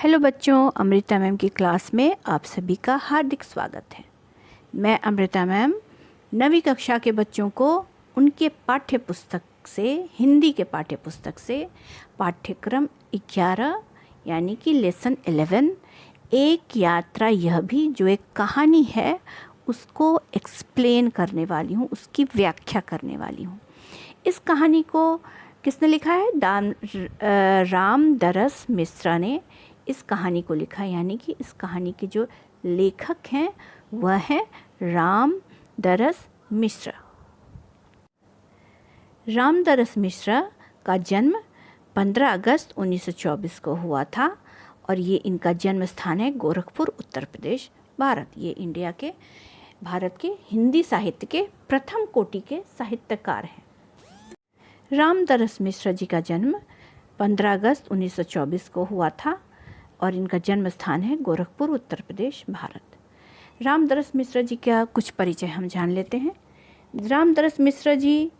Hello बच्चों, Amrita ma'am की class में आप सभी का हार्दिक स्वागत है। मैं अमृता मैम 9वीं कक्षा के बच्चों को उनके पाठ्य पुस्तक से, हिंदी के पाठ्य पुस्तक से पाठ्यक्रम 11 यानी कि लेसन 11 एक यात्रा, यह भी जो एक कहानी है उसको एक्सप्लेन करने वाली हूँ, उसकी व्याख्या करने वाली हूँ। इस कहानी को किसने लिखा है? रामदरस मिश्रा ने इस कहानी को लिखा, यानी कि इस कहानी के जो लेखक हैं वह है रामदरस मिश्रा। रामदरस मिश्रा का जन्म 15 अगस्त 1924 को हुआ था और ये इनका जन्म स्थान है गोरखपुर, उत्तर प्रदेश, भारत। ये भारत के हिंदी साहित्य के प्रथम कोटि के साहित्यकार हैं। रामदरस मिश्रा जी का जन्म 15 अगस्त 1924 को हुआ था और इनका जन्म स्थान है गोरखपुर, उत्तर प्रदेश, भारत। रामदरस मिश्रा जी का कुछ परिचय हम जान लेते हैं। रामदरस मिश्रा जी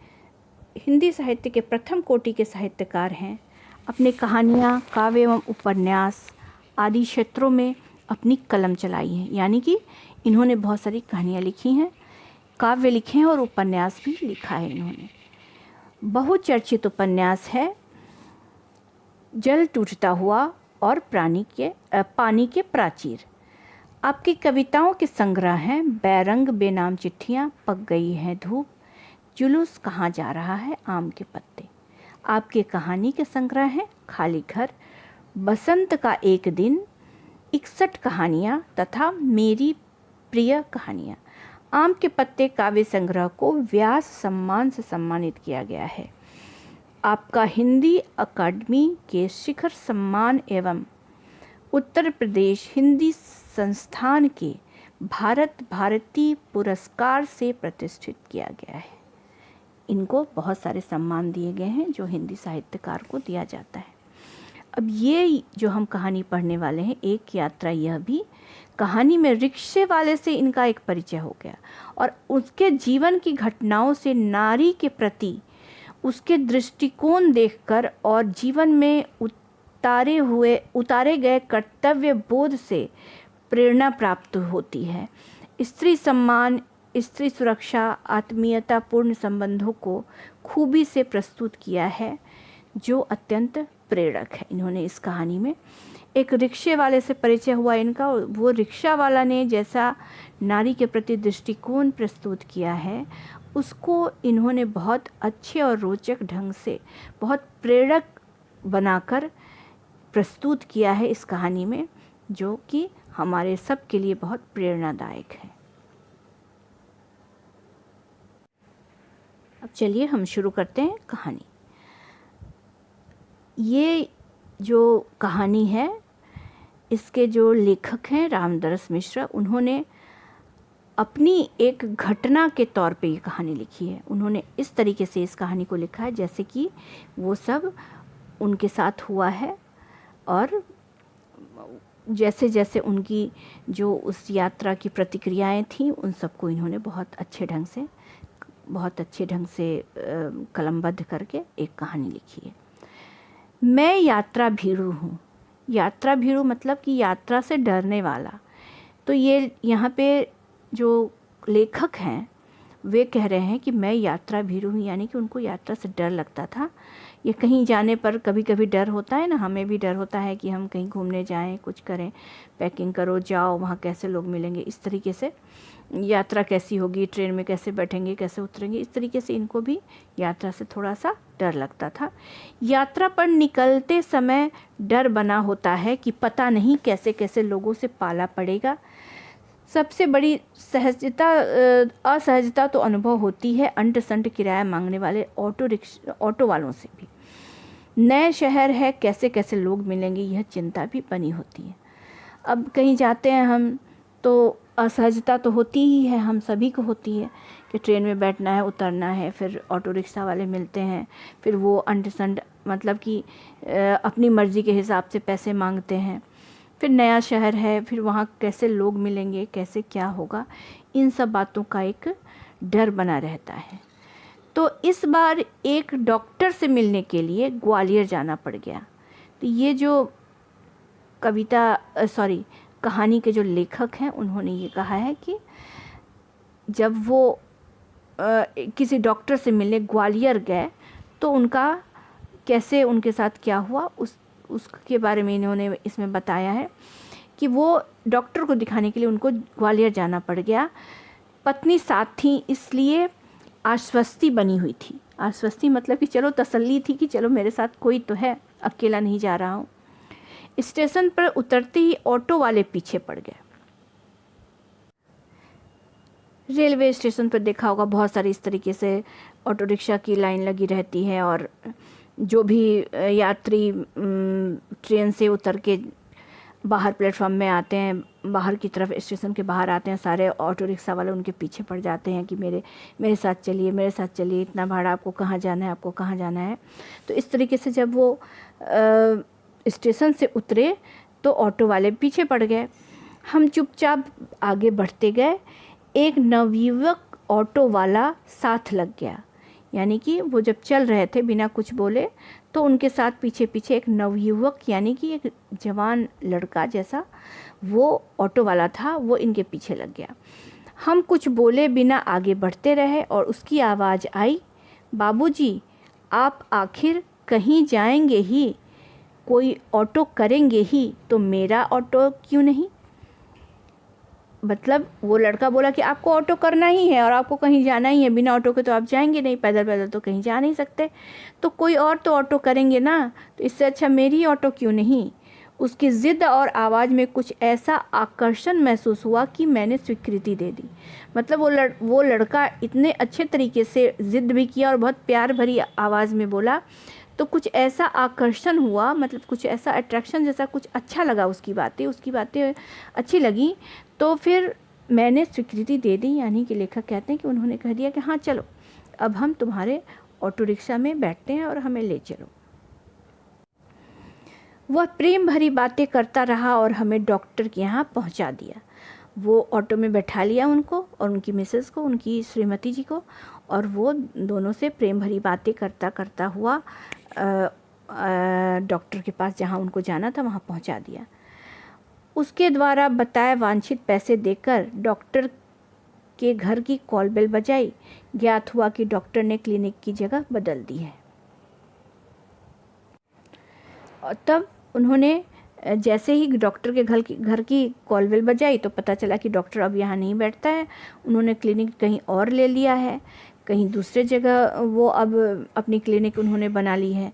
हिंदी साहित्य के प्रथम कोटि के साहित्यकार हैं। अपने कहानियाँ, काव्य एवं उपन्यास आदि क्षेत्रों में अपनी कलम चलाई है, यानी कि इन्होंने बहुत सारी कहानियाँ लिखी हैं, काव्य लिखे हैं और उपन्यास भी लिखा है इन्होंने। बहुचर्चित उपन्यास है जल टूटता हुआ और पानी के प्राचीर। आपकी कविताओं के संग्रह हैं बैरंग बेनाम चिट्ठियाँ, पक गई है धूप, जुलूस कहाँ जा रहा है, आम के पत्ते। आपके कहानी के संग्रह हैं खाली घर, बसंत का एक दिन, 61 कहानियाँ तथा मेरी प्रिय कहानियाँ। आम के पत्ते काव्य संग्रह को व्यास सम्मान से सम्मानित किया गया है। आपका हिंदी अकादमी के शिखर सम्मान एवं उत्तर प्रदेश हिंदी संस्थान के भारती पुरस्कार से प्रतिष्ठित किया गया है। इनको बहुत सारे सम्मान दिए गए हैं जो हिंदी साहित्यकार को दिया जाता है। अब ये जो हम कहानी पढ़ने वाले हैं, एक यात्रा, यह भी कहानी में रिक्शे वाले से इनका एक परिचय हो गया और उसके जीवन की घटनाओं से नारी के प्रति उसके दृष्टिकोण देखकर और जीवन में उतारे गए कर्तव्य बोध से प्रेरणा प्राप्त होती है। स्त्री सम्मान, स्त्री सुरक्षा, आत्मीयतापूर्ण संबंधों को खूबी से प्रस्तुत किया है जो अत्यंत प्रेरक है। इन्होंने इस कहानी में एक रिक्शे वाले से परिचय हुआ इनका, वो रिक्शा वाला ने जैसा नारी के प्रति दृष्टिकोण प्रस्तुत किया है उसको इन्होंने बहुत अच्छे और रोचक ढंग से, बहुत प्रेरक बनाकर प्रस्तुत किया है इस कहानी में, जो कि हमारे सब के लिए बहुत प्रेरणादायक है। अब चलिए हम शुरू करते हैं कहानी। ये जो कहानी है इसके जो लेखक हैं रामदरस मिश्रा, उन्होंने अपनी एक घटना के तौर पे ये कहानी लिखी है। उन्होंने इस तरीके से इस कहानी को लिखा है जैसे कि वो सब उनके साथ हुआ है और जैसे जैसे उनकी जो उस यात्रा की प्रतिक्रियाएं थीं उन सबको इन्होंने बहुत अच्छे ढंग से कलमबद्ध करके एक कहानी लिखी है। मैं यात्रा भीरू हूँ। यात्रा भीरू मतलब कि यात्रा से डरने वाला। तो ये यहाँ पे जो लेखक हैं वे कह रहे हैं कि मैं यात्रा भीरू हूँ, यानी कि उनको यात्रा से डर लगता था। ये कहीं जाने पर कभी कभी डर होता है ना, हमें भी डर होता है कि हम कहीं घूमने जाएं, कुछ करें, पैकिंग करो, जाओ, वहाँ कैसे लोग मिलेंगे, इस तरीके से यात्रा कैसी होगी, ट्रेन में कैसे बैठेंगे, कैसे उतरेंगे, इस तरीके से इनको भी यात्रा से थोड़ा सा डर लगता था। यात्रा पर निकलते समय डर बना होता है कि पता नहीं कैसे कैसे लोगों से पाला पड़ेगा। सबसे बड़ी असहजता तो अनुभव होती है अंट संट किराया मांगने वाले ऑटो वालों से भी। नए शहर है, कैसे कैसे लोग मिलेंगे, यह चिंता भी बनी होती है। अब कहीं जाते हैं हम तो असहजता तो होती ही है, हम सभी को होती है कि ट्रेन में बैठना है, उतरना है, फिर ऑटो रिक्शा वाले मिलते हैं, फिर वो अंट संट मतलब कि अपनी मर्ज़ी के हिसाब से पैसे मांगते हैं। फिर नया शहर है, फिर वहाँ कैसे लोग मिलेंगे, कैसे क्या होगा, इन सब बातों का एक डर बना रहता है। तो इस बार एक डॉक्टर से मिलने के लिए ग्वालियर जाना पड़ गया। तो ये जो कहानी के जो लेखक हैं उन्होंने ये कहा है कि जब वो किसी डॉक्टर से मिलने ग्वालियर गए तो उनका कैसे उनके साथ क्या हुआ उसके बारे में इन्होंने इसमें बताया है कि वो डॉक्टर को दिखाने के लिए उनको ग्वालियर जाना पड़ गया। पत्नी साथ थी, इसलिए आश्वस्ति बनी हुई थी। आश्वस्ति मतलब कि चलो तसल्ली थी कि चलो मेरे साथ कोई तो है, अकेला नहीं जा रहा हूँ। स्टेशन पर उतरते ही ऑटो वाले पीछे पड़ गए। रेलवे स्टेशन पर देखा होगा बहुत सारी इस तरीके से ऑटो रिक्शा की लाइन लगी रहती है और जो भी यात्री ट्रेन से उतर के बाहर प्लेटफॉर्म में आते हैं, बाहर की तरफ स्टेशन के बाहर आते हैं, सारे ऑटो रिक्शा वाले उनके पीछे पड़ जाते हैं कि मेरे साथ चलिए, इतना भाड़ा, आपको कहाँ जाना है। तो इस तरीके से जब वो स्टेशन से उतरे तो ऑटो वाले पीछे पड़ गए। हम चुपचाप आगे बढ़ते गए। एक नवयुवक ऑटो वाला साथ लग गया, यानी कि वो जब चल रहे थे बिना कुछ बोले तो उनके साथ पीछे पीछे एक नवयुवक यानी कि एक जवान लड़का जैसा वो ऑटो वाला था, वो इनके पीछे लग गया। हम कुछ बोले बिना आगे बढ़ते रहे और उसकी आवाज़ आई, बाबूजी आप आखिर कहीं जाएंगे ही, कोई ऑटो करेंगे ही, तो मेरा ऑटो क्यों नहीं। मतलब वो लड़का बोला कि आपको ऑटो करना ही है और आपको कहीं जाना ही है, बिना ऑटो के तो आप जाएंगे नहीं, पैदल पैदल तो कहीं जा नहीं सकते, तो कोई और तो ऑटो करेंगे ना, तो इससे अच्छा मेरी ऑटो क्यों नहीं। उसकी ज़िद और आवाज़ में कुछ ऐसा आकर्षण महसूस हुआ कि मैंने स्वीकृति दे दी। मतलब वो लड़का इतने अच्छे तरीके से ज़िद भी किया और बहुत प्यार भरी आवाज़ में बोला, तो कुछ ऐसा आकर्षण हुआ, मतलब कुछ ऐसा अट्रैक्शन जैसा, कुछ अच्छा लगा, उसकी बातें अच्छी लगी, तो फिर मैंने स्वीकृति दे दी। यानी कि लेखक कहते हैं कि उन्होंने कह दिया कि हाँ चलो अब हम तुम्हारे ऑटो रिक्शा में बैठते हैं और हमें ले चलो। वह प्रेम भरी बातें करता रहा और हमें डॉक्टर के यहाँ पहुँचा दिया। वो ऑटो में बैठा लिया उनको और उनकी मिसेस को, उनकी श्रीमती जी को, और वो दोनों से प्रेम भरी बातें करता हुआ डॉक्टर के पास जहाँ उनको जाना था वहाँ पहुँचा दिया। उसके द्वारा बताए वांछित पैसे देकर डॉक्टर के घर की कॉल बेल बजाई। ज्ञात हुआ कि डॉक्टर ने क्लिनिक की जगह बदल दी है। और तब उन्होंने जैसे ही डॉक्टर के घर की कॉल बेल बजाई तो पता चला कि डॉक्टर अब यहाँ नहीं बैठता है, उन्होंने क्लिनिक कहीं और ले लिया है, कहीं दूसरे जगह वो अब अपनी क्लिनिक उन्होंने बना ली है।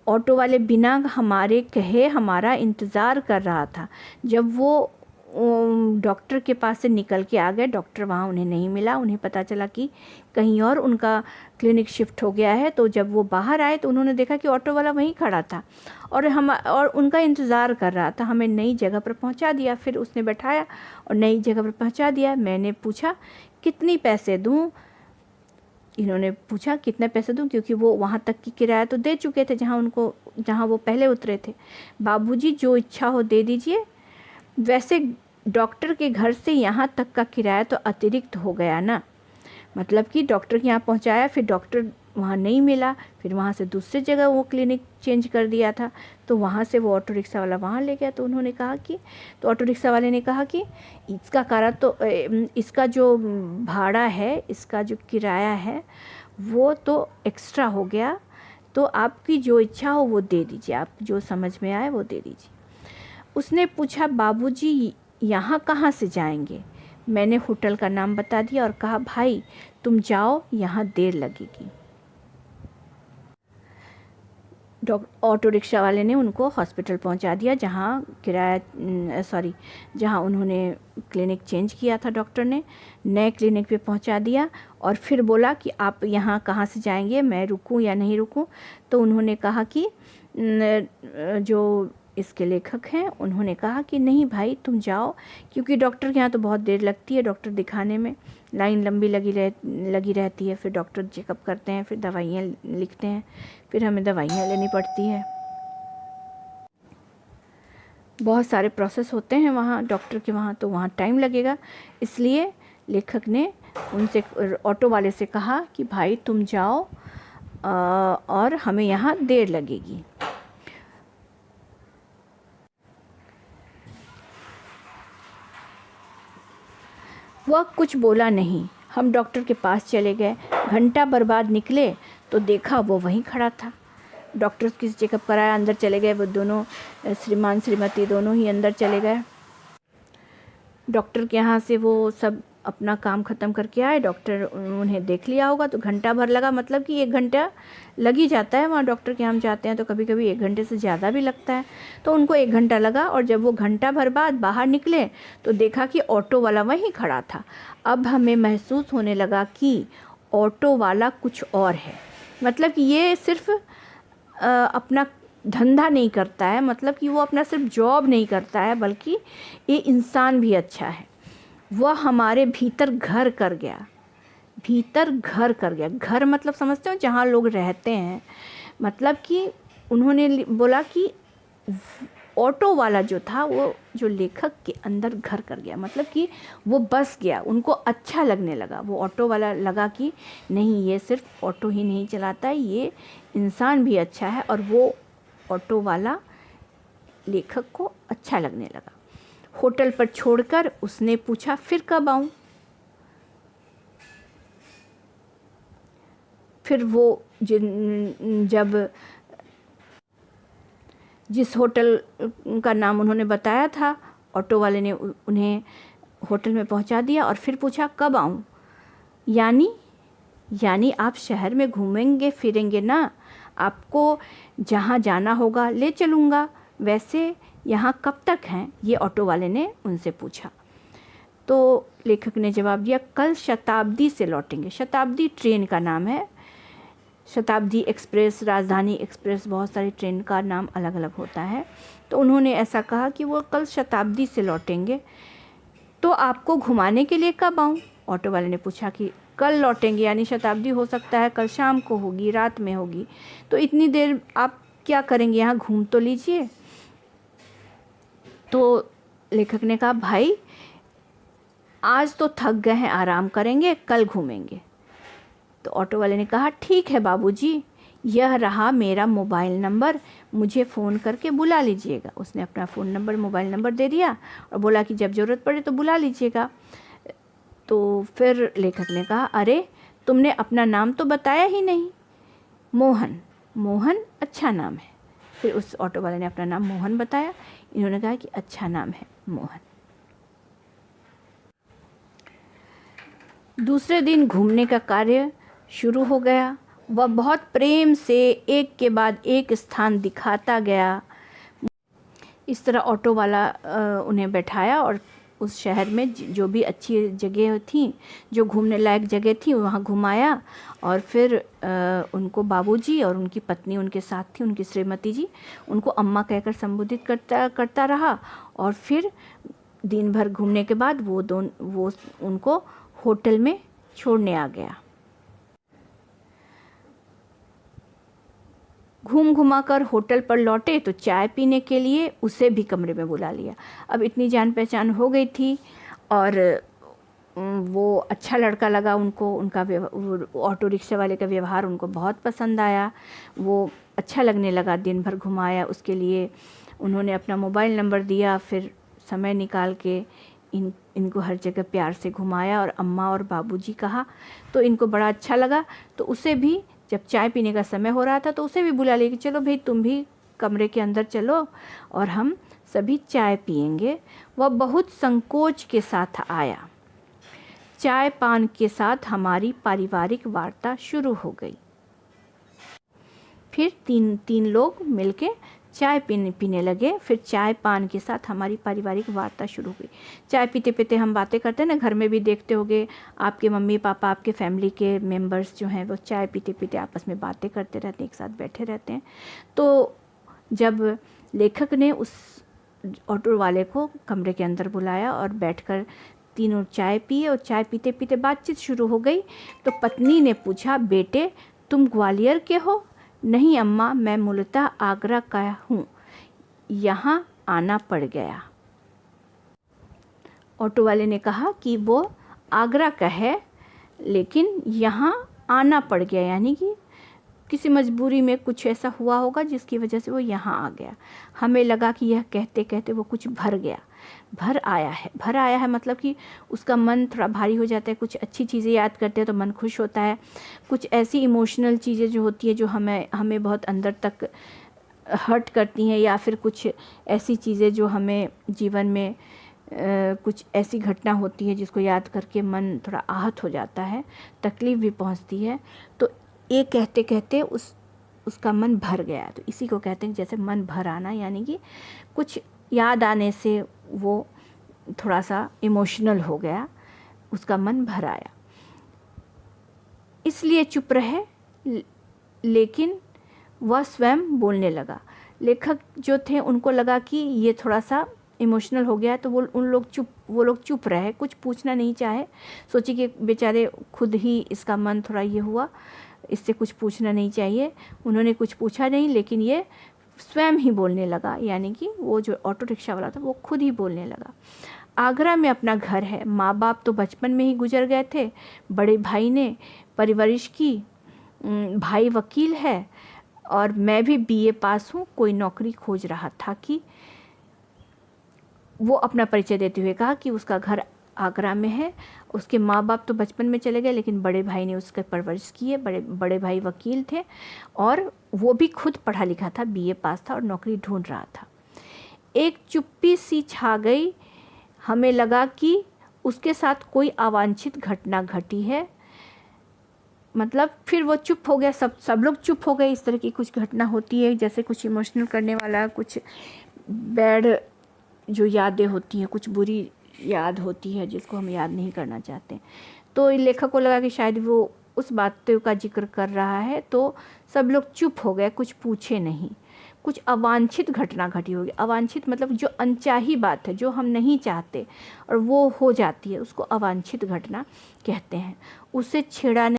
ऑटो वाले बिना हमारे कहे हमारा इंतज़ार कर रहा था। जब वो डॉक्टर के पास से निकल के आ गए, डॉक्टर वहाँ उन्हें नहीं मिला, उन्हें पता चला कि कहीं और उनका क्लिनिक शिफ्ट हो गया है। तो जब वो बाहर आए तो उन्होंने देखा कि ऑटो वाला वहीं खड़ा था और उनका इंतज़ार कर रहा था। हमें नई जगह पर पहुँचा दिया, फिर उसने बैठाया और नई जगह पर पहुँचा दिया। मैंने पूछा कितनी पैसे दूँ, इन्होंने पूछा कितने पैसे दूं, क्योंकि वो वहाँ तक की किराया तो दे चुके थे जहाँ वो पहले उतरे थे। बाबूजी जो इच्छा हो दे दीजिए। वैसे डॉक्टर के घर से यहाँ तक का किराया तो अतिरिक्त हो गया ना। मतलब कि डॉक्टर के यहाँ पहुँचाया, फिर डॉक्टर वहाँ नहीं मिला, फिर वहाँ से दूसरी जगह वो क्लिनिक चेंज कर दिया था, तो वहाँ से वो ऑटो रिक्शा वाला वहाँ ले गया। तो उन्होंने कहा कि, तो ऑटो रिक्शा वाले ने कहा कि इसका जो भाड़ा है, इसका जो किराया है वो तो एक्स्ट्रा हो गया, तो आपकी जो इच्छा हो वो दे दीजिए, आप जो समझ में आए वो दे दीजिए। उसने पूछा बाबूजी यहाँ कहाँ से जाएंगे। मैंने होटल का नाम बता दिया और कहा भाई तुम जाओ, यहाँ देर लगेगी। ऑटो रिक्शा वाले ने उनको हॉस्पिटल पहुंचा दिया जहां उन्होंने क्लिनिक चेंज किया था। डॉक्टर ने नए क्लिनिक पे पहुंचा दिया और फिर बोला कि आप यहाँ कहाँ से जाएंगे, मैं रुकूं या नहीं रुकूं। तो उन्होंने कहा कि जो इसके लेखक हैं उन्होंने कहा कि नहीं भाई तुम जाओ, क्योंकि डॉक्टर के यहाँ तो बहुत देर लगती है, डॉक्टर दिखाने में लाइन लंबी लगी रहती है। फिर डॉक्टर चेकअप करते हैं, फिर दवाइयाँ लिखते हैं, फिर हमें दवाइयाँ लेनी पड़ती है। बहुत सारे प्रोसेस होते हैं वहाँ डॉक्टर के वहाँ, तो वहाँ टाइम लगेगा। इसलिए लेखक ने उनसे, ऑटो वाले से कहा कि भाई तुम जाओ और हमें यहाँ देर लगेगी। वह कुछ बोला नहीं। हम डॉक्टर के पास चले गए। घंटा भर बाद निकले तो देखा वो वहीं खड़ा था। डॉक्टर किसी चेकअप कराया, अंदर चले गए। वो दोनों श्रीमान श्रीमती दोनों ही अंदर चले गए। डॉक्टर के यहाँ से वो सब अपना काम ख़त्म करके आए। डॉक्टर उन्हें देख लिया होगा तो घंटा भर लगा, मतलब कि 1 घंटा लग ही जाता है। वहाँ डॉक्टर के यहाँ हम जाते हैं तो कभी कभी 1 घंटे से ज़्यादा भी लगता है, तो उनको 1 घंटा लगा। और जब वो घंटा भर बाद बाहर निकले तो देखा कि ऑटो वाला वहीं खड़ा था। अब हमें महसूस होने लगा कि ऑटो वाला कुछ और है, मतलब कि ये सिर्फ अपना धंधा नहीं करता है, मतलब कि वो अपना सिर्फ जॉब नहीं करता है, बल्कि ये इंसान भी अच्छा है। वह हमारे भीतर घर कर गया। भीतर घर कर गया। घर मतलब समझते हो जहाँ लोग रहते हैं। मतलब कि उन्होंने बोला कि ऑटो वाला जो था वो जो लेखक के अंदर घर कर गया, मतलब कि वो बस गया, उनको अच्छा लगने लगा। वो ऑटो वाला लगा कि नहीं, ये सिर्फ ऑटो ही नहीं चलाता है, ये इंसान भी अच्छा है। और वो ऑटो वाला लेखक को अच्छा लगने लगा। होटल पर छोड़कर उसने पूछा, फिर कब आऊं? फिर वो जब जिस होटल का नाम उन्होंने बताया था, ऑटो वाले ने उन्हें होटल में पहुंचा दिया और फिर पूछा, कब आऊं? यानी आप शहर में घूमेंगे फिरेंगे ना? आपको जहाँ जाना होगा ले चलूँगा। वैसे यहाँ कब तक हैं? ये ऑटो वाले ने उनसे पूछा। तो लेखक ने जवाब दिया, कल शताब्दी से लौटेंगे। शताब्दी ट्रेन का नाम है। शताब्दी एक्सप्रेस, राजधानी एक्सप्रेस, बहुत सारी ट्रेन का नाम अलग अलग होता है। तो उन्होंने ऐसा कहा कि वो कल शताब्दी से लौटेंगे। तो आपको घुमाने के लिए कब आऊँ? ऑटो वाले ने पूछा कि कल लौटेंगे, यानी शताब्दी हो सकता है कल शाम को होगी, रात में होगी, तो इतनी देर आप क्या करेंगे, यहाँ घूम तो लीजिए। तो लेखक ने कहा, भाई आज तो थक गए हैं, आराम करेंगे, कल घूमेंगे। तो ऑटो वाले ने कहा, ठीक है बाबूजी, यह रहा मेरा मोबाइल नंबर, मुझे फ़ोन करके बुला लीजिएगा। उसने अपना फ़ोन नंबर, मोबाइल नंबर दे दिया और बोला कि जब ज़रूरत पड़े तो बुला लीजिएगा। तो फिर लेखक ने कहा, अरे तुमने अपना नाम तो बताया ही नहीं। मोहन। मोहन अच्छा नाम है। फिर उस ऑटो वाले ने अपना नाम मोहन बताया। इन्होंने कहा कि अच्छा नाम है मोहन। दूसरे दिन घूमने का कार्य शुरू हो गया। वह बहुत प्रेम से एक के बाद एक स्थान दिखाता गया। इस तरह ऑटो वाला उन्हें बैठाया और उस शहर में जो भी अच्छी जगह थी, जो घूमने लायक जगह थी, वहाँ घुमाया। और फिर उनको बाबूजी और उनकी पत्नी उनके साथ थी, उनकी श्रीमती जी, उनको अम्मा कहकर संबोधित करता रहा। और फिर दिन भर घूमने के बाद वो उनको होटल में छोड़ने आ गया। घूम घुमा कर होटल पर लौटे तो चाय पीने के लिए उसे भी कमरे में बुला लिया। अब इतनी जान पहचान हो गई थी और वो अच्छा लड़का लगा उनको। उनका ऑटो रिक्शा वाले का व्यवहार उनको बहुत पसंद आया। वो अच्छा लगने लगा। दिन भर घुमाया, उसके लिए उन्होंने अपना मोबाइल नंबर दिया। फिर समय निकाल के इनको हर जगह प्यार से घुमाया और अम्मा और बाबूजी कहा, तो इनको बड़ा अच्छा लगा। तो उसे भी जब चाय पीने का समय हो रहा था तो उसे भी बुला लिया कि चलो भाई तुम भी कमरे के अंदर चलो और हम सभी चाय पिएंगे। वह बहुत संकोच के साथ आया। चाय पान के साथ हमारी पारिवारिक वार्ता शुरू हो गई। फिर तीन लोग मिलके चाय पीने लगे। फिर चाय पान के साथ हमारी पारिवारिक वार्ता शुरू हुई। चाय पीते पीते हम बातें करते हैं ना, घर में भी देखते होंगे आपके मम्मी पापा, आपके फैमिली के मेंबर्स जो हैं वो चाय पीते पीते आपस में बातें करते रहते हैं, एक साथ बैठे रहते हैं। तो जब लेखक ने उस ऑटो वाले को कमरे के अंदर बुलाया और बैठकर तीनों चाय पिए और चाय पीते पीते बातचीत शुरू हो गई। तो पत्नी ने पूछा, बेटे तुम ग्वालियर के हो? नहीं अम्मा, मैं मूलतः आगरा का हूँ, यहाँ आना पड़ गया। ऑटो वाले ने कहा कि वो आगरा का है लेकिन यहाँ आना पड़ गया, यानी कि किसी मजबूरी में कुछ ऐसा हुआ होगा जिसकी वजह से वो यहाँ आ गया। हमें लगा कि यह कहते कहते वो कुछ भर आया है मतलब कि उसका मन थोड़ा भारी हो जाता है। कुछ अच्छी चीज़ें याद करते हैं तो मन खुश होता है। कुछ ऐसी इमोशनल चीज़ें जो होती है जो हमें बहुत अंदर तक हर्ट करती हैं, या फिर कुछ ऐसी चीज़ें जो हमें जीवन में कुछ ऐसी घटना होती है जिसको याद करके मन थोड़ा आहत हो जाता है, तकलीफ़ भी पहुंचती है। तो ये कहते कहते उसका मन भर गया। तो इसी को कहते हैं जैसे मन भर आना, यानी कि कुछ याद आने से वो थोड़ा सा इमोशनल हो गया, उसका मन भर आया, इसलिए चुप रहे। लेकिन वह स्वयं बोलने लगा। लेखक जो थे उनको लगा कि ये थोड़ा सा इमोशनल हो गया, तो वो लोग चुप रहे, कुछ पूछना नहीं चाहे। सोचे कि बेचारे खुद ही इसका मन थोड़ा ये हुआ, इससे कुछ पूछना नहीं चाहिए। उन्होंने कुछ पूछा नहीं, लेकिन ये स्वयं ही बोलने लगा, यानी कि वो जो ऑटो रिक्शा वाला था वो खुद ही बोलने लगा। आगरा में अपना घर है, माँ बाप तो बचपन में ही गुजर गए थे, बड़े भाई ने परवरिश की, भाई वकील है और मैं भी बीए पास हूँ, कोई नौकरी खोज रहा था। कि वो अपना परिचय देते हुए कहा कि उसका घर आगरा में है, उसके माँ बाप तो बचपन में चले गए, लेकिन बड़े भाई ने उसका परवरिश की है। बड़े भाई वकील थे और वो भी खुद पढ़ा लिखा था, बीए पास था और नौकरी ढूंढ रहा था। एक चुप्पी सी छा गई, हमें लगा कि उसके साथ कोई अवांछित घटना घटी है। मतलब फिर वो चुप हो गया, सब लोग चुप हो गए। इस तरह की कुछ घटना होती है, जैसे कुछ इमोशनल करने वाला, कुछ बैड जो यादें होती हैं, कुछ बुरी याद होती है जिसको हम याद नहीं करना चाहते। तो लेखक को लगा कि शायद वो उस बातों का जिक्र कर रहा है, तो सब लोग चुप हो गए, कुछ पूछे नहीं। कुछ अवांछित घटना घटी होगी। अवांछित मतलब जो अनचाही बात है, जो हम नहीं चाहते और वो हो जाती है, उसको अवांछित घटना कहते हैं। उसे छेड़ा।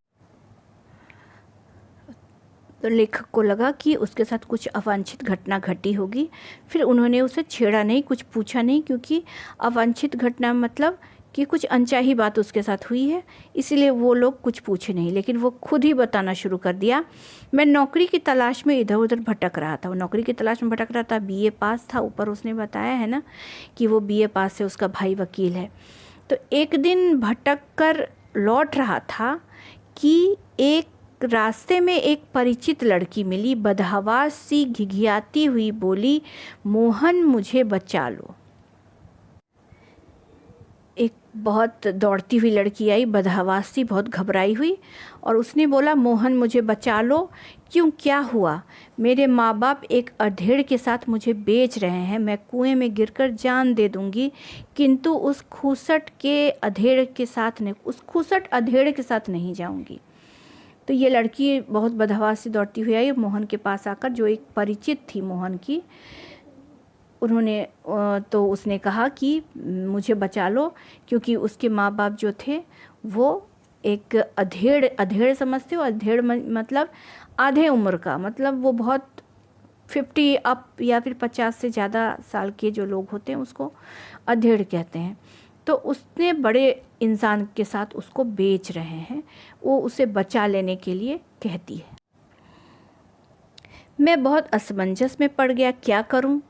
तो लेखक को लगा कि उसके साथ कुछ अवांछित घटना घटी होगी, फिर उन्होंने उसे छेड़ा नहीं, कुछ पूछा नहीं, क्योंकि अवांछित घटना मतलब कि कुछ अनचाही बात उसके साथ हुई है, इसलिए वो लोग कुछ पूछे नहीं। लेकिन वो खुद ही बताना शुरू कर दिया, मैं नौकरी की तलाश में इधर उधर भटक रहा था। वो नौकरी की तलाश में भटक रहा था, बीए पास था, ऊपर उसने बताया है ना कि वो बीए पास है, उसका भाई वकील है। तो एक दिन भटक कर लौट रहा था कि एक रास्ते में एक परिचित लड़की मिली, बदहवास सी घिघियाती हुई बोली, मोहन मुझे बचा लो। एक बहुत दौड़ती हुई लड़की आई, बदहवास सी, बहुत घबराई हुई, और उसने बोला, मोहन मुझे बचा लो। क्यों, क्या हुआ? मेरे माँ बाप एक अधेड़ के साथ मुझे बेच रहे हैं, मैं कुएं में गिरकर जान दे दूंगी, किंतु उस खूसट अधेड़ के साथ नहीं जाऊंगी। तो ये लड़की बहुत बदहवास से दौड़ती हुई आई, मोहन के पास आकर, जो एक परिचित थी मोहन की, तो उसने कहा कि मुझे बचा लो, क्योंकि उसके माँ बाप जो थे वो एक अधेड़ समझते हो। अधेड़ मतलब आधे उम्र का, मतलब वो बहुत 50 अप या फिर 50 से ज़्यादा साल के जो लोग होते हैं उसको अधेड़ कहते हैं। तो उसने बड़े इंसान के साथ उसको बेच रहे हैं, वो उसे बचा लेने के लिए कहती है। मैं बहुत असमंजस में पड़ गया, क्या करूं?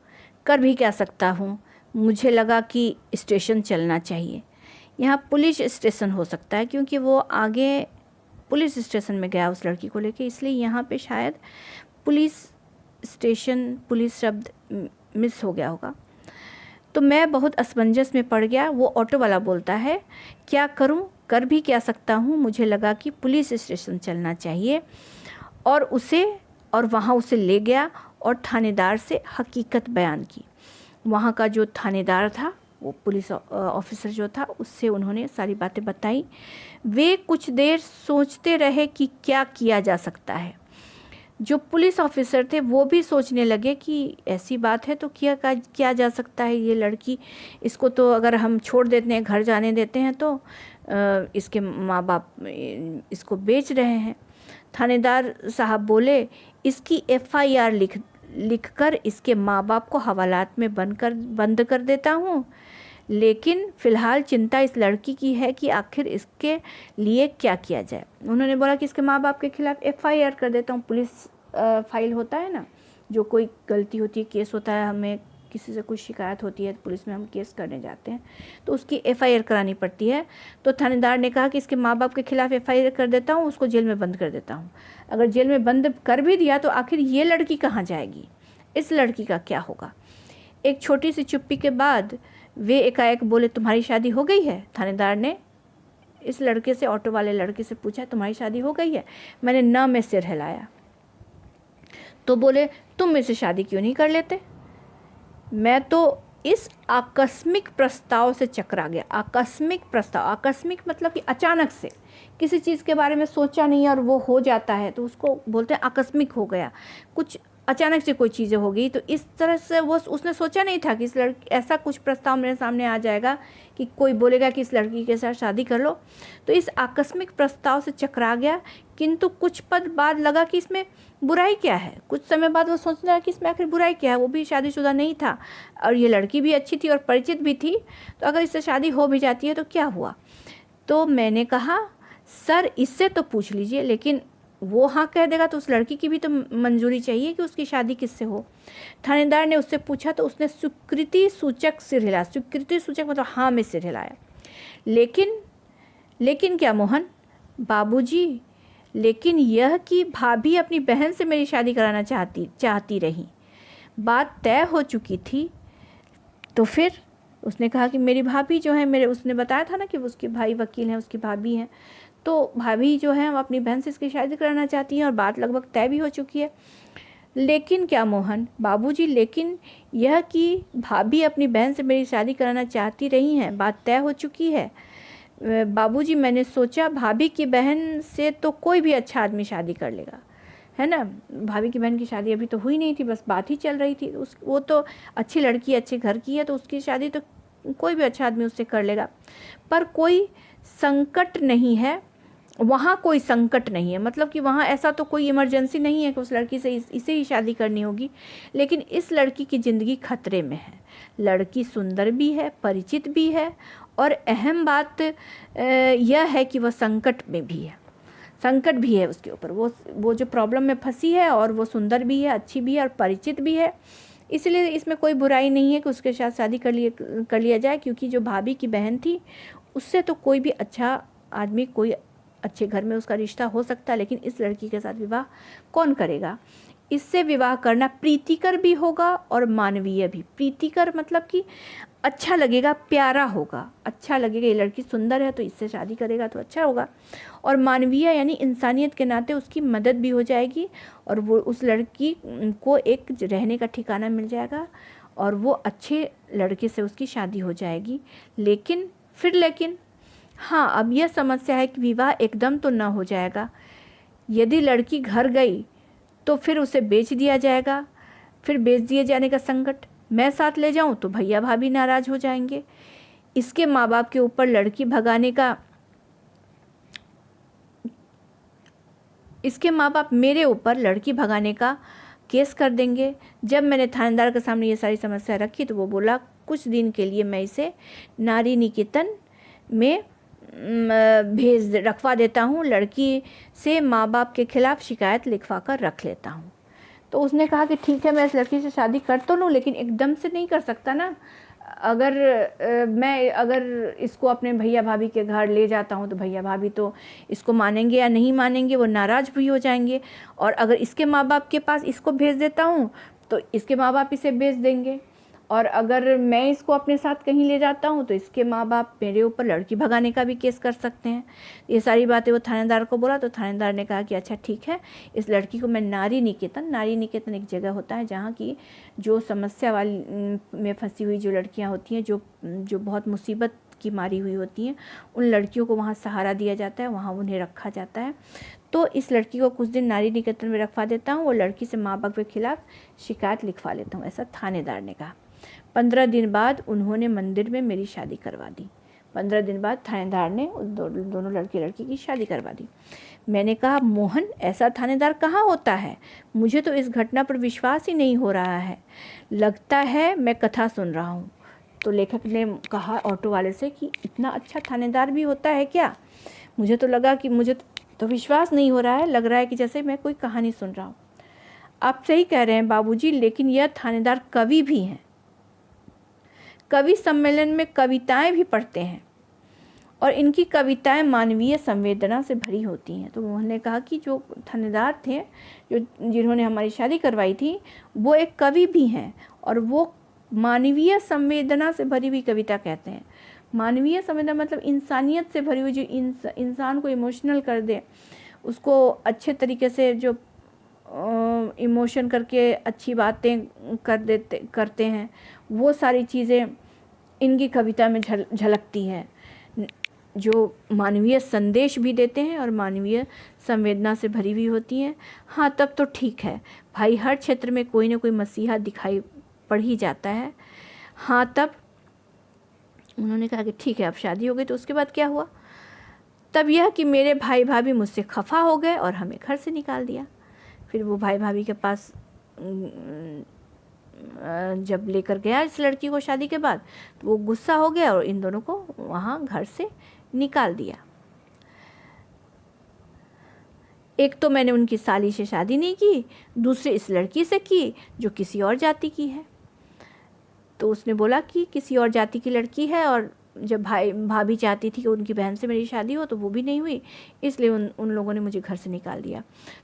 कर भी क्या सकता हूं? मुझे लगा कि स्टेशन चलना चाहिए। यहाँ पुलिस स्टेशन हो सकता है, क्योंकि वो आगे पुलिस स्टेशन में गया उस लड़की को लेके, इसलिए यहाँ पे शायद पुलिस शब्द मिस हो गया होगा। तो मैं बहुत असमंजस में पड़ गया। वो ऑटो वाला बोलता है, क्या करूं? कर भी क्या सकता हूं? मुझे लगा कि पुलिस स्टेशन चलना चाहिए, और वहाँ उसे ले गया और थानेदार से हकीकत बयान की। वहाँ का जो थानेदार था, वो पुलिस ऑफिसर जो था, उससे उन्होंने सारी बातें बताई। वे कुछ देर सोचते रहे कि क्या किया जा सकता है। जो पुलिस ऑफिसर थे वो भी सोचने लगे कि ऐसी बात है तो क्या जा सकता है। ये लड़की, इसको तो अगर हम छोड़ देते हैं, घर जाने देते हैं, तो इसके माँ बाप इसको बेच रहे हैं। थानेदार साहब बोले, इसकी FIR लिखकर इसके माँ बाप को हवालात में बंद कर देता हूँ, लेकिन फ़िलहाल चिंता इस लड़की की है कि आखिर इसके लिए क्या किया जाए। उन्होंने बोला कि इसके माँ बाप के खिलाफ़ FIR कर देता हूँ। पुलिस फाइल होता है ना, जो कोई गलती होती है, केस होता है, हमें किसी से कुछ शिकायत होती है, पुलिस में हम केस करने जाते हैं तो उसकी FIR करानी पड़ती है। तो थानेदार ने कहा कि इसके माँ बाप के खिलाफ़ FIR कर देता हूँ, उसको जेल में बंद कर देता हूँ। अगर जेल में बंद कर भी दिया तो आखिर ये लड़की कहाँ जाएगी, इस लड़की का क्या होगा। एक छोटी सी चुप्पी के बाद वे एकाएक बोले, तुम्हारी शादी हो गई है? थानेदार ने इस लड़के से, ऑटो वाले लड़के से पूछा, तुम्हारी शादी हो गई है? मैंने न में सिर हिलाया। तो बोले, तुम मेरे से शादी क्यों नहीं कर लेते? मैं तो इस आकस्मिक प्रस्ताव से चकरा गया। आकस्मिक प्रस्ताव, आकस्मिक मतलब कि अचानक से, किसी चीज़ के बारे में सोचा नहीं और वो हो जाता है तो उसको बोलते हैं आकस्मिक हो गया। कुछ अचानक से कोई चीज़ें हो गई तो इस तरह से वो उसने सोचा नहीं था कि इस लड़की, ऐसा कुछ प्रस्ताव मेरे सामने आ जाएगा कि कोई बोलेगा कि इस लड़की के साथ शादी कर लो। तो इस आकस्मिक प्रस्ताव से चकरा गया, किंतु कुछ पल बाद लगा कि इसमें बुराई क्या है। कुछ समय बाद वो सोचने लगा कि इसमें आखिर बुराई क्या है, वो भी शादीशुदा नहीं था और ये लड़की भी अच्छी थी और परिचित भी थी, तो अगर इससे शादी हो भी जाती है तो क्या हुआ। तो मैंने कहा, सर इससे तो पूछ लीजिए, लेकिन वो हाँ कह देगा तो उस लड़की की भी तो मंजूरी चाहिए कि उसकी शादी किससे हो। थानेदार ने उससे पूछा तो उसने स्वीकृति सूचक सिर हिलाया। स्वीकृति सूचक मतलब हाँ में सिर हिलाया। लेकिन क्या मोहन बाबूजी, लेकिन यह कि भाभी अपनी बहन से मेरी शादी कराना चाहती रही, बात तय हो चुकी थी। तो फिर उसने कहा कि मेरी भाभी जो है, मेरे, उसने बताया था ना कि उसके भाई वकील हैं, उसकी भाभी हैं, तो भाभी जो है वो अपनी बहन से इसकी शादी कराना चाहती हैं और बात लगभग तय भी हो चुकी है। लेकिन क्या मोहन बाबूजी, लेकिन यह कि भाभी अपनी बहन से मेरी शादी कराना चाहती रही हैं, बात तय हो चुकी है। बाबूजी, मैंने सोचा भाभी की बहन से तो कोई भी अच्छा आदमी शादी कर लेगा, है ना। भाभी की बहन की शादी अभी तो हुई नहीं थी, बस बात ही चल रही थी। वो तो अच्छी लड़की, अच्छे घर की है, तो उसकी शादी तो कोई भी अच्छा आदमी उससे कर लेगा। पर कोई संकट नहीं है, वहाँ कोई संकट नहीं है, मतलब कि वहाँ ऐसा तो कोई इमरजेंसी नहीं है कि उस लड़की से इसे ही शादी करनी होगी। लेकिन इस लड़की की ज़िंदगी खतरे में है। लड़की सुंदर भी है, परिचित भी है, और अहम बात यह है कि वह संकट में भी है। संकट भी है उसके ऊपर, वो जो प्रॉब्लम में फंसी है, और वो सुंदर भी है, अच्छी भी है और परिचित भी है। इसलिए इसमें कोई बुराई नहीं है कि उसके साथ शादी कर लिया जाए, क्योंकि जो भाभी की बहन थी उससे तो कोई भी अच्छा आदमी, कोई अच्छे घर में उसका रिश्ता हो सकता है, लेकिन इस लड़की के साथ विवाह कौन करेगा। इससे विवाह करना प्रीतिकर भी होगा और मानवीय भी। प्रीतिकर मतलब कि अच्छा लगेगा, प्यारा होगा, अच्छा लगेगा, ये लड़की सुंदर है तो इससे शादी करेगा तो अच्छा होगा। और मानवीय यानी इंसानियत के नाते उसकी मदद भी हो जाएगी, और वो उस लड़की को एक रहने का ठिकाना मिल जाएगा, और वो अच्छे लड़के से उसकी शादी हो जाएगी। लेकिन हाँ, अब यह समस्या है कि विवाह एकदम तो ना हो जाएगा। यदि लड़की घर गई तो फिर उसे बेच दिया जाएगा, फिर बेच दिए जाने का संकट। मैं साथ ले जाऊं तो भैया भाभी नाराज़ हो जाएंगे। इसके माँ बाप के ऊपर लड़की भगाने का, इसके माँ बाप मेरे ऊपर लड़की भगाने का केस कर देंगे। जब मैंने थानेदार के सामने ये सारी समस्या रखी तो वो बोला, कुछ दिन के लिए मैं इसे नारी निकेतन में रखवा देता हूँ, लड़की से माँ बाप के खिलाफ़ शिकायत लिखवा कर रख लेता हूँ। तो उसने कहा कि ठीक है, मैं इस लड़की से शादी कर तो लूँ, लेकिन एकदम से नहीं कर सकता ना। मैं अगर इसको अपने भैया भाभी के घर ले जाता हूँ तो भैया भाभी तो इसको मानेंगे या नहीं मानेंगे, वो नाराज़ भी हो जाएंगे। और अगर इसके माँ बाप के पास इसको भेज देता हूँ तो इसके माँ बाप इसे बेच देंगे, और अगर मैं इसको अपने साथ कहीं ले जाता हूँ तो इसके माँ बाप मेरे ऊपर लड़की भगाने का भी केस कर सकते हैं। ये सारी बातें वो थानेदार को बोला, तो थानेदार ने कहा कि अच्छा ठीक है, इस लड़की को मैं नारी निकेतन एक जगह होता है जहाँ की जो समस्या वाली में फंसी हुई जो लड़कियाँ होती हैं, जो बहुत मुसीबत की मारी हुई होती हैं, उन लड़कियों को वहाँ सहारा दिया जाता है, वहाँ उन्हें रखा जाता है। तो इस लड़की को कुछ दिन नारी निकेतन में रखवा देता हूँ, वो लड़की से माँ बाप के खिलाफ़ शिकायत लिखवा लेता हूँ, ऐसा थानेदार ने कहा। 15 दिन बाद उन्होंने मंदिर में मेरी शादी करवा दी। 15 दिन बाद थानेदार ने दोनों लड़की की शादी करवा दी। मैंने कहा, मोहन ऐसा थानेदार कहाँ होता है, मुझे तो इस घटना पर विश्वास ही नहीं हो रहा है। लगता है मैं कथा सुन रहा हूँ। तो लेखक ने कहा ऑटो वाले से कि इतना अच्छा थानेदार भी होता है क्या? मुझे तो लगा कि मुझे तो विश्वास नहीं हो रहा है, लग रहा है कि जैसे मैं कोई कहानी सुन रहा हूँ। आप सही कह रहे हैं बाबूजी, लेकिन यह थानेदार कवि भी हैं। कवि सम्मेलन में कविताएं भी पढ़ते हैं और इनकी कविताएं मानवीय संवेदना से भरी होती हैं। तो उन्होंने कहा कि जो थानेदार थे, जिन्होंने हमारी शादी करवाई थी, वो एक कवि भी हैं और वो मानवीय संवेदना से भरी हुई कविता कहते हैं। मानवीय संवेदना मतलब इंसानियत से भरी हुई, जो इंसान को इमोशनल कर दे, उसको अच्छे तरीके से जो इमोशन करके अच्छी बातें करते हैं, वो सारी चीज़ें इनकी कविता में झलकती हैं, जो मानवीय संदेश भी देते हैं और मानवीय संवेदना से भरी हुई होती हैं। हाँ, तब तो ठीक है भाई, हर क्षेत्र में कोई ना कोई मसीहा दिखाई पड़ ही जाता है। हाँ, तब उन्होंने कहा कि ठीक है, अब शादी हो गई। तो उसके बाद क्या हुआ? तब यह कि मेरे भाई भाभी मुझसे खफा हो गए और हमें घर से निकाल दिया। फिर वो भाई भाभी के पास जब लेकर गया इस लड़की को शादी के बाद, तो वो गुस्सा हो गया और इन दोनों को वहाँ घर से निकाल दिया। एक तो मैंने उनकी साली से शादी नहीं की, दूसरे इस लड़की से की जो किसी और जाति की है। तो उसने बोला कि किसी और जाति की लड़की है, और जब भाभी चाहती थी कि उनकी बहन से मेरी शादी हो तो वो भी नहीं हुई, इसलिए उन लोगों ने मुझे घर से निकाल दिया।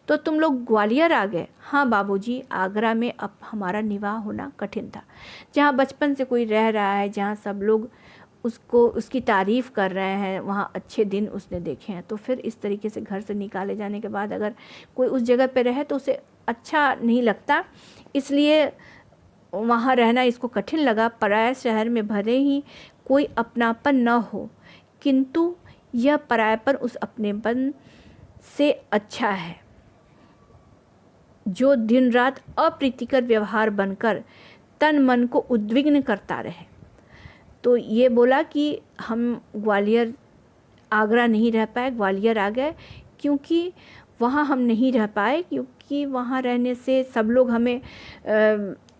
तो तुम लोग ग्वालियर आ गए? हाँ बाबूजी, आगरा में अब हमारा निवाह होना कठिन था। जहाँ बचपन से कोई रह रहा है, जहाँ सब लोग उसकी तारीफ़ कर रहे हैं, वहाँ अच्छे दिन उसने देखे हैं, तो फिर इस तरीके से घर से निकाले जाने के बाद अगर कोई उस जगह पे रहे तो उसे अच्छा नहीं लगता, इसलिए वहाँ रहना इसको कठिन लगा। पराया शहर में भले ही कोई अपनापन न हो, किंतु यह परायापन उस अपनेपन से अच्छा है जो दिन रात अप्रीतिकर व्यवहार बनकर तन मन को उद्विग्न करता रहे। तो ये बोला कि हम ग्वालियर आगरा नहीं रह पाए, ग्वालियर आ गए, क्योंकि वहाँ हम नहीं रह पाए, क्योंकि वहाँ रहने से सब लोग हमें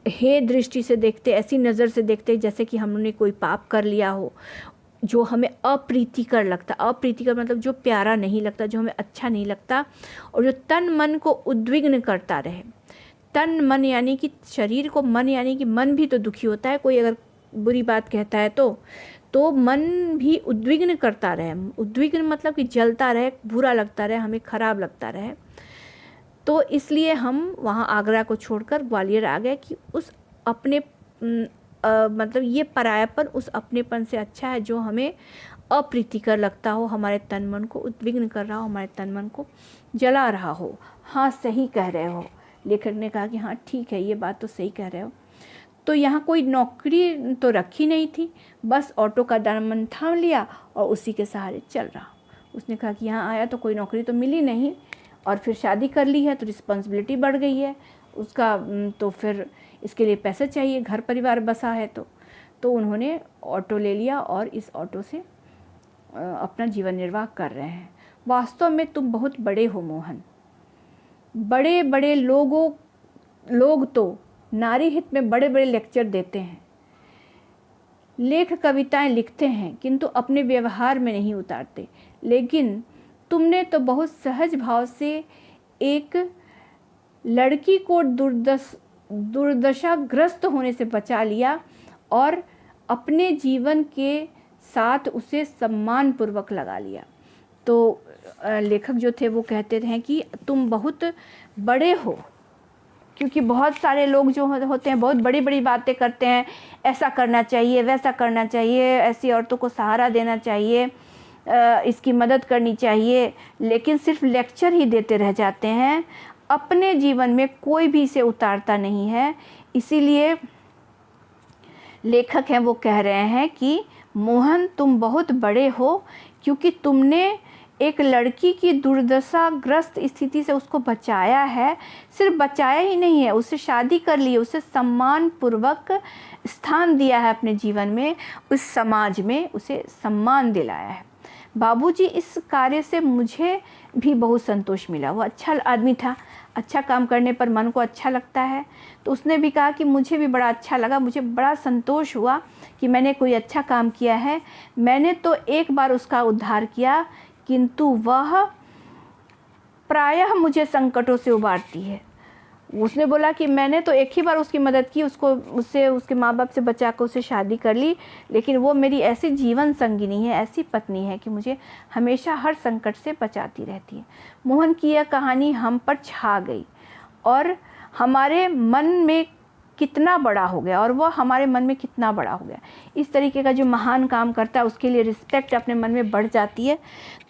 हे दृष्टि से देखते, ऐसी नज़र से देखते जैसे कि हमने कोई पाप कर लिया हो, जो हमें अप्रीतिकर लगता। अप्रीतिकर मतलब जो प्यारा नहीं लगता, जो हमें अच्छा नहीं लगता, और जो तन मन को उद्विग्न करता रहे। तन मन यानी कि शरीर को, मन यानी कि मन भी तो दुखी होता है, कोई अगर बुरी बात कहता है तो मन भी उद्विग्न करता रहे। उद्विग्न मतलब कि जलता रहे, बुरा लगता रहे, हमें ख़राब लगता रहे। तो इसलिए हम वहाँ आगरा को छोड़कर ग्वालियर आ गए कि उस अपने मतलब ये परायापन उस अपनेपन से अच्छा है जो हमें अप्रीतिकर लगता हो, हमारे तन मन को उद्विग्न कर रहा हो, हमारे तन मन को जला रहा हो। हाँ, सही कह रहे हो। लेखक ने कहा कि हाँ ठीक है, ये बात तो सही कह रहे हो। तो यहाँ कोई नौकरी तो रखी नहीं थी, बस ऑटो का दामन थाम लिया और उसी के सहारे चल रहा। उसने कहा कि यहाँ आया तो कोई नौकरी तो मिली नहीं, और फिर शादी कर ली है तो रिस्पॉन्सिबिलिटी बढ़ गई है उसका, तो फिर इसके लिए पैसे चाहिए, घर परिवार बसा है। तो उन्होंने ऑटो ले लिया और इस ऑटो से अपना जीवन निर्वाह कर रहे हैं। वास्तव में तुम बहुत बड़े हो मोहन। बड़े बड़े लोग तो नारी हित में बड़े बड़े लेक्चर देते हैं, लेख कविताएं लिखते हैं, किंतु अपने व्यवहार में नहीं उतारते। लेकिन तुमने तो बहुत सहज भाव से एक लड़की को दुर्दशाग्रस्त होने से बचा लिया और अपने जीवन के साथ उसे सम्मानपूर्वक लगा लिया। तो लेखक जो थे वो कहते हैं कि तुम बहुत बड़े हो, क्योंकि बहुत सारे लोग जो होते हैं बहुत बड़ी बड़ी बातें करते हैं, ऐसा करना चाहिए, वैसा करना चाहिए, ऐसी औरतों को सहारा देना चाहिए, इसकी मदद करनी चाहिए, लेकिन सिर्फ लेक्चर ही देते रह जाते हैं, अपने जीवन में कोई भी इसे उतारता नहीं है। इसीलिए लेखक हैं वो कह रहे हैं कि मोहन तुम बहुत बड़े हो, क्योंकि तुमने एक लड़की की दुर्दशाग्रस्त स्थिति से उसको बचाया है। सिर्फ बचाया ही नहीं है, उससे शादी कर ली, उसे सम्मानपूर्वक स्थान दिया है अपने जीवन में, उस समाज में उसे सम्मान दिलाया है। बाबूजी, इस कार्य से मुझे भी बहुत संतोष मिला। वो अच्छा आदमी था, अच्छा काम करने पर मन को अच्छा लगता है। तो उसने भी कहा कि मुझे भी बड़ा अच्छा लगा, मुझे बड़ा संतोष हुआ कि मैंने कोई अच्छा काम किया है। मैंने तो एक बार उसका उद्धार किया, किंतु वह प्रायः मुझे संकटों से उबारती है। उसने बोला कि मैंने तो एक ही बार उसकी मदद की, उससे उसके माँ बाप से बचा कर उससे शादी कर ली, लेकिन वो मेरी ऐसी जीवन संगिनी है, ऐसी पत्नी है कि मुझे हमेशा हर संकट से बचाती रहती है। मोहन की यह कहानी हम पर छा गई और हमारे मन में कितना बड़ा हो गया, और वह हमारे मन में कितना बड़ा हो गया। इस तरीके का जो महान काम करता है उसके लिए रिस्पेक्ट अपने मन में बढ़ जाती है।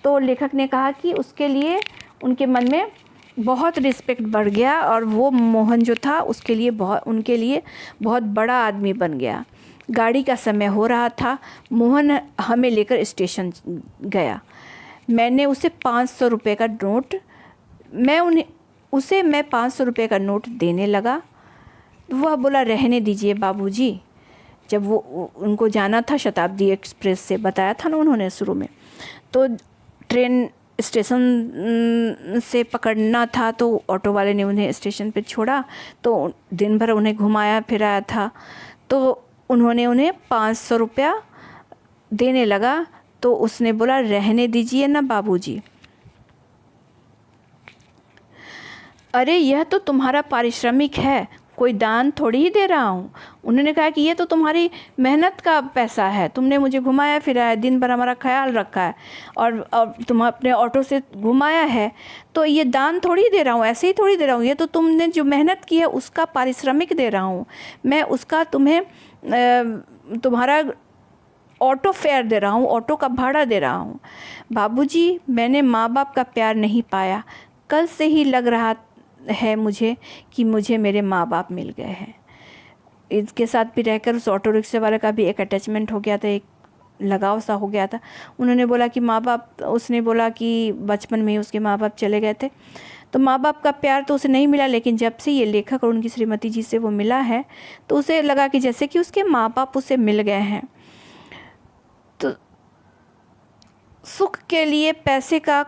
तो लेखक ने कहा कि उसके लिए उनके मन में बहुत रिस्पेक्ट बढ़ गया और वो मोहन जो था उनके लिए बहुत बड़ा आदमी बन गया। गाड़ी का समय हो रहा था। मोहन हमें लेकर स्टेशन गया। मैंने उसे 500 रुपये का नोट मैं 500 रुपये का नोट देने लगा। वह बोला, रहने दीजिए बाबूजी। जब वो उनको जाना था शताब्दी एक्सप्रेस से, बताया था ना उन्होंने शुरू में, तो ट्रेन स्टेशन से पकड़ना था, तो ऑटो वाले ने उन्हें स्टेशन पे छोड़ा। तो दिन भर उन्हें घुमाया फिराया था। तो उन्होंने उन्हें 500 रुपया देने लगा। तो उसने बोला, रहने दीजिए ना बाबूजी। अरे यह तो तुम्हारा पारिश्रमिक है, कोई दान थोड़ी ही दे रहा हूँ। उन्होंने कहा कि ये तो तुम्हारी मेहनत का पैसा है, तुमने मुझे घुमाया फिराया, दिन भर हमारा ख्याल रखा है और तुम अपने ऑटो से घुमाया है, तो ये दान थोड़ी दे रहा हूँ, ऐसे ही थोड़ी दे रहा हूँ। ये तो तुमने जो मेहनत की है उसका पारिश्रमिक दे रहा हूँ मैं, उसका तुम्हें तुम्हारा ऑटो फेयर दे रहा हूँ, ऑटो का भाड़ा दे रहा हूँ। बाबूजी, मैंने माँ बाप का प्यार नहीं पाया। कल से ही लग रहा है मुझे कि मुझे मेरे माँ बाप मिल गए हैं। इसके साथ भी रहकर उस ऑटो रिक्शे वाले का भी एक अटैचमेंट हो गया था, एक लगाव सा हो गया था। उन्होंने बोला कि उसने बोला कि बचपन में ही उसके माँ बाप चले गए थे, तो माँ बाप का प्यार तो उसे नहीं मिला, लेकिन जब से ये लेखक और उनकी श्रीमती जी से वो मिला है तो उसे लगा कि जैसे कि उसके माँ बाप उसे मिल गए हैं। तो सुख के लिए पैसे का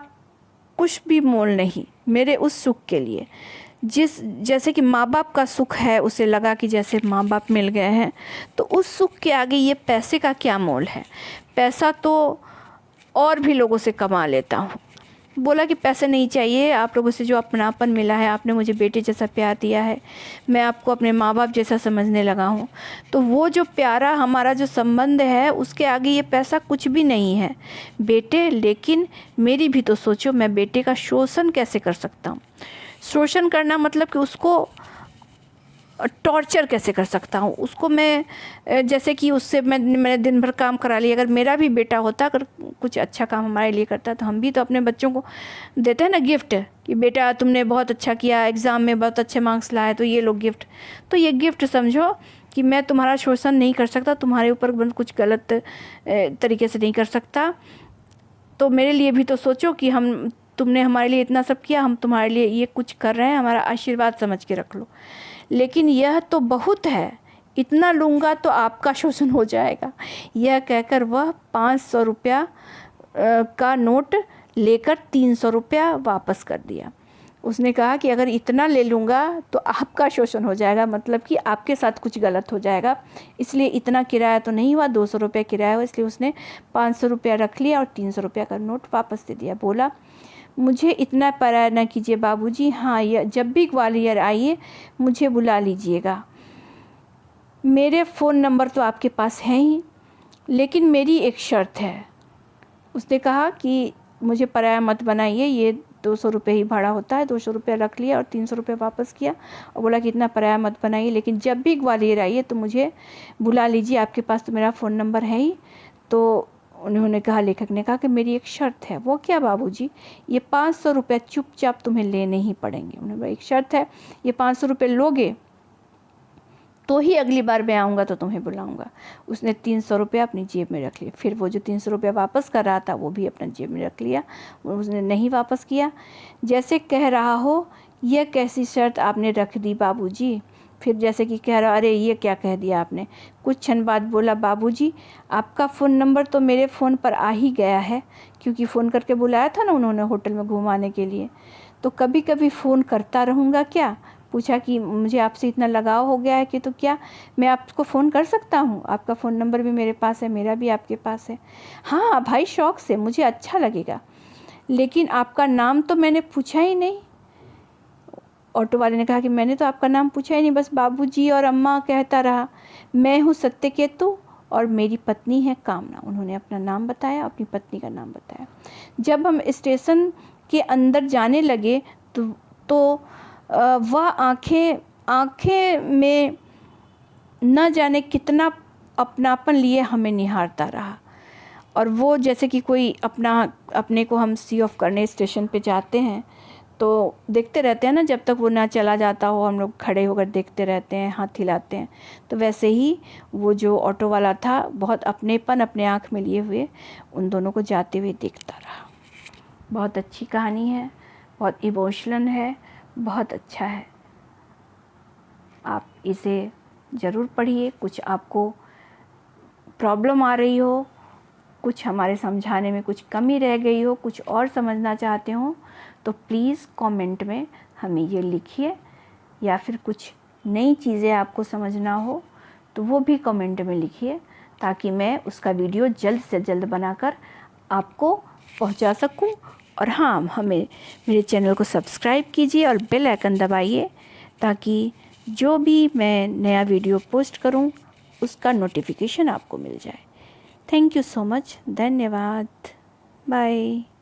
कुछ भी मोल नहीं मेरे उस सुख के लिए, जैसे कि माँ बाप का सुख है, उसे लगा कि जैसे माँ बाप मिल गए हैं, तो उस सुख के आगे ये पैसे का क्या मोल है। पैसा तो और भी लोगों से कमा लेता हूँ। बोला कि पैसे नहीं चाहिए, आप लोगों से जो अपनापन मिला है, आपने मुझे बेटे जैसा प्यार दिया है, मैं आपको अपने माँ बाप जैसा समझने लगा हूँ। तो वो जो प्यारा हमारा जो संबंध है उसके आगे ये पैसा कुछ भी नहीं है बेटे। लेकिन मेरी भी तो सोचो, मैं बेटे का शोषण कैसे कर सकता हूँ। शोषण करना मतलब कि उसको टॉर्चर कैसे कर सकता हूँ उसको मैं, जैसे कि उससे मैंने दिन भर काम करा लिया। अगर मेरा भी बेटा होता, अगर कुछ अच्छा काम हमारे लिए करता, तो हम भी तो अपने बच्चों को देते हैं ना गिफ्ट कि बेटा तुमने बहुत अच्छा किया, एग्ज़ाम में बहुत अच्छे मार्क्स लाए, तो ये लो गिफ्ट। तो ये गिफ्ट समझो कि मैं तुम्हारा शोषण नहीं कर सकता, तुम्हारे ऊपर कुछ गलत तरीके से नहीं कर सकता। तो मेरे लिए भी तो सोचो कि तुमने हमारे लिए इतना सब किया, हम तुम्हारे लिए ये कुछ कर रहे हैं, हमारा आशीर्वाद समझ के रख लो। लेकिन यह तो बहुत है, इतना लूँगा तो आपका शोषण हो जाएगा। यह कहकर वह 500 रुपया का नोट लेकर 300 रुपया वापस कर दिया। उसने कहा कि अगर इतना ले लूँगा तो आपका शोषण हो जाएगा, मतलब कि आपके साथ कुछ गलत हो जाएगा, इसलिए इतना किराया तो नहीं हुआ, 200 रुपया किराया हुआ, इसलिए उसने 500 रुपया रख लिया और 300 रुपया का नोट वापस दे दिया। बोला, मुझे इतना पराया न कीजिए बाबूजी, हाँ जब भी ग्वालियर आइए मुझे बुला लीजिएगा। मेरे फ़ोन नंबर तो आपके पास है ही, लेकिन मेरी एक शर्त है। उसने कहा कि मुझे पराया मत बनाइए, ये 200 रुपये ही भाड़ा होता है। 200 रुपया रख लिया और 300 रुपये वापस किया और बोला कि इतना पराया मत बनाइए, लेकिन जब भी ग्वालियर आइए तो मुझे बुला लीजिए, आपके पास तो मेरा फ़ोन नंबर है ही। तो उन्होंने कहा, लेखक ने कहा कि मेरी एक शर्त है। वो क्या बाबूजी? ये 500 रुपये चुपचाप तुम्हें लेने ही पड़ेंगे। उन्होंने बोला, एक शर्त है, ये 500 रुपये लोगे तो ही अगली बार मैं आऊँगा तो तुम्हें बुलाऊँगा। उसने 300 रुपये अपनी जेब में रख लिए। फिर वो जो 300 रुपये वापस कर रहा था वो भी अपना जेब में रख लिया, उसने नहीं वापस किया। जैसे कह रहा हो, यह कैसी शर्त आपने रख दी बाबूजी? फिर जैसे कि कह रहा, अरे ये क्या कह दिया आपने। कुछ क्षण बाद बोला, बाबूजी आपका फ़ोन नंबर तो मेरे फ़ोन पर आ ही गया है, क्योंकि फ़ोन करके बुलाया था ना उन्होंने होटल में घुमाने के लिए। तो कभी कभी फ़ोन करता रहूँगा क्या। पूछा कि मुझे आपसे इतना लगाव हो गया है कि तो क्या मैं आपको फ़ोन कर सकता हूँ, आपका फ़ोन नंबर भी मेरे पास है, मेरा भी आपके पास है। हाँ भाई, शौक़ से, मुझे अच्छा लगेगा, लेकिन आपका नाम तो मैंने पूछा ही नहीं। ऑटो वाले ने कहा कि मैंने तो आपका नाम पूछा ही नहीं, बस बाबूजी और अम्मा कहता रहा। मैं हूँ सत्यकेतु और मेरी पत्नी है कामना। उन्होंने अपना नाम बताया, अपनी पत्नी का नाम बताया। जब हम स्टेशन के अंदर जाने लगे तो वह आँखें में न जाने कितना अपनापन लिए हमें निहारता रहा। और वो जैसे कि कोई अपने को हम सी ऑफ करने स्टेशन पे जाते हैं तो देखते रहते हैं ना, जब तक वो ना चला जाता हो हम लोग खड़े होकर देखते रहते हैं, हाथ हिलाते हैं। तो वैसे ही वो जो ऑटो वाला था बहुत अपनेपन अपने आँख में लिए हुए उन दोनों को जाते हुए देखता रहा। बहुत अच्छी कहानी है, बहुत इमोशनल है, बहुत अच्छा है। आप इसे ज़रूर पढ़िए। कुछ आपको प्रॉब्लम आ रही हो, कुछ हमारे समझाने में कुछ कमी रह गई हो, कुछ और समझना चाहते हो, तो प्लीज़ कमेंट में हमें ये लिखिए। या फिर कुछ नई चीज़ें आपको समझना हो तो वो भी कमेंट में लिखिए, ताकि मैं उसका वीडियो जल्द से जल्द बनाकर आपको पहुंचा सकूं। और हाँ, मेरे चैनल को सब्सक्राइब कीजिए और बेल आइकन दबाइए, ताकि जो भी मैं नया वीडियो पोस्ट करूं उसका नोटिफिकेशन आपको मिल जाए। Thank you so much. धन्यवाद। बाय।